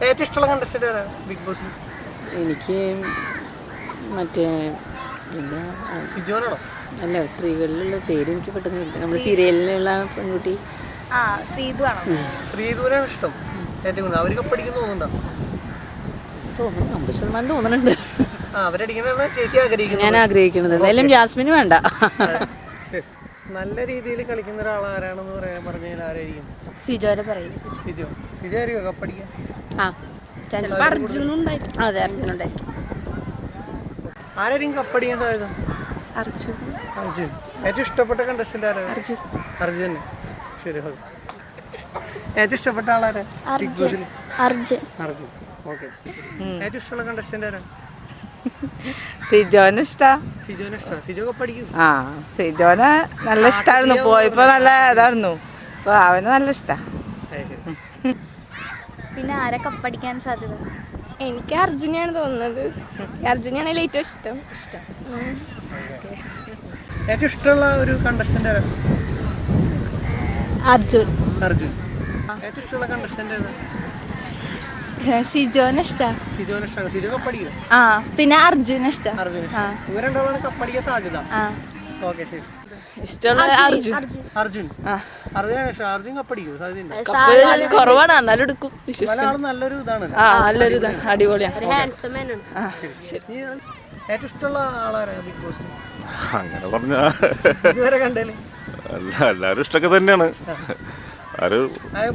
ഏറ്റവും ഇഷ്ടമുള്ള കണ്ടസ്റ്റന്റ് ആരാണ് ബിഗ് ബോസിൽ? എനിക്ക് മറ്റേ പിന്നെ സിജോനാണോ? അല്ല, സ്ത്രീകളിലുള്ള പേര് എനിക്ക് പെട്ടെന്ന് കിട്ടും. നമ്മുടെ സീരിയലിലുള്ള പെൺകുട്ടി ശ്രീതു ആണോ? ശ്രീധുവിനാണ് ഇഷ്ടം ഏറ്റവും കൂടുതൽ. അവർക്ക് പഠിക്കുന്നു തോന്നുന്നുണ്ടോ? തോന്നുന്നു 50% തോന്നുന്നുണ്ട്. അവരടിക്കുന്ന ചേച്ചി ആഗ്രഹിക്കുന്നു. ഞാൻ ആഗ്രഹിക്കുന്നത് എന്തായാലും ജാസ്മിന് വേണ്ട. നല്ല രീതിയിൽ കളിക്കുന്ന ഒരാൾ ആരാണെന്ന് പറഞ്ഞു കഴിഞ്ഞാൽ ആരായിരിക്കും? സിജോരെ പറയും. സിജോ ആയിരിക്കും കപ്പടിക്കാൻ. ആരായിരിക്കും കപ്പടിക്കാൻ സാധ്യത? അർജുൻ. ഏറ്റവും ഇഷ്ടപ്പെട്ട കണ്ടസ്റ്റന്റ് ആരാണ്? അർജുൻ. ശരി. ഏറ്റവും ഇഷ്ടപ്പെട്ട ആളാരാ ബിഗ് ബോസിൽ? അർജുൻ. ഓക്കെ. ഏറ്റവും ഇഷ്ടമുള്ള കണ്ടസ്റ്റന്റ് ആരാ? സിജോന് ഇഷ്ടാ. സിജോ കപ്പടിക്കും. സിജോനെ നല്ല ഇഷ്ടായിരുന്നു. പോയപ്പോ നല്ല ഇതായിരുന്നു. ഇപ്പൊ അവന് നല്ല ഇഷ്ടാ. പിന്നെ ആരെ കപ്പടിക്കാൻ സാധ്യത? എനിക്ക് അർജുനെയാണ് തോന്നുന്നത്. അർജുനെയാണ് ഏറ്റവും ഇഷ്ടം. ഏറ്റവും ഇഷ്ടമുള്ള ഒരു കണ്ടസ്റ്റന്റ് ആരാ? അർജുൻ. ഏറ്റവും ഇഷ്ടമുള്ള കണ്ടസ്റ്റന്റ് ഏതാ? സിജോനെ ഇഷ്ടാ. സിജോ കപ്പടിക്കും. പിന്നെ അർജുനെ ഇഷ്ടം. ഇവരുണ്ടാവാണ് കപ്പടിക്കാൻ സാധ്യത. ഓക്കെ, ശരി. ഇഷ്ടമുള്ള അർജുൻ കപ്പടിക്കും സാധ്യത. കുറവാണ്, എന്നാലും എടുക്കും. പല ആളും നല്ലൊരു ഇതാണ്. നല്ലൊരു ഇതാണ്, അടിപൊളിയാണ്. ഏറ്റവും ഇഷ്ടമുള്ള ആളാരാ ബിഗ് ബോസിൽ? അങ്ങനെ പറഞ്ഞ ഇതുവരെ കണ്ടേല് എല്ലാരും ഇഷ്ടമൊക്കെ തന്നെയാണ്.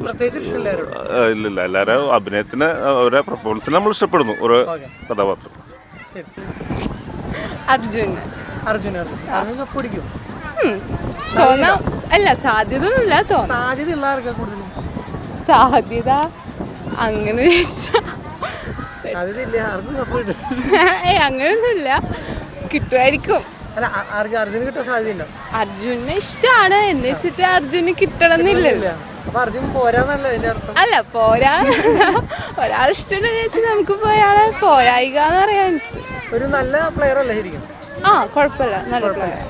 പ്രത്യേകിച്ച് ഇഷ്ടമില്ലായിരുന്നു. ഇല്ല, എല്ലാരും അഭിനയത്തിന് അവരെ പെർഫോമൻസിന് നമ്മൾ ഇഷ്ടപ്പെടുന്നു ഓരോ കഥാപാത്രം. അർജുൻ കപ്പടിക്കും. അല്ല, സാധ്യത ഒന്നുമില്ല. സാധ്യത ഉള്ള ആർക്കാ കൂടുതലും? സാധ്യത അങ്ങനെ അങ്ങനെയൊന്നുമില്ല. കിട്ടുമായിരിക്കും. അല്ല, അർജുന് കിട്ടാൻ സാധ്യതയുണ്ടോ? അർജുനെ ഇഷ്ടമാണ് എന്ന് വെച്ചിട്ട് അർജുന് കിട്ടണമെന്നില്ലല്ലോ. അപ്പൊ അർജുൻ പോരാന്നല്ല അതിന്റെ അർത്ഥം? അല്ല, പോരാ. ഒരാൾ ഇഷ്ടമുണ്ടെന്ന് വെച്ചാൽ നമുക്ക് പോയാളെ പോരായിക എന്ന് പറയാൻ. ഒരു നല്ല പ്ലെയർ അല്ലേ ശരിക്കും? കുഴപ്പമില്ല, നല്ല പ്ലെയർ.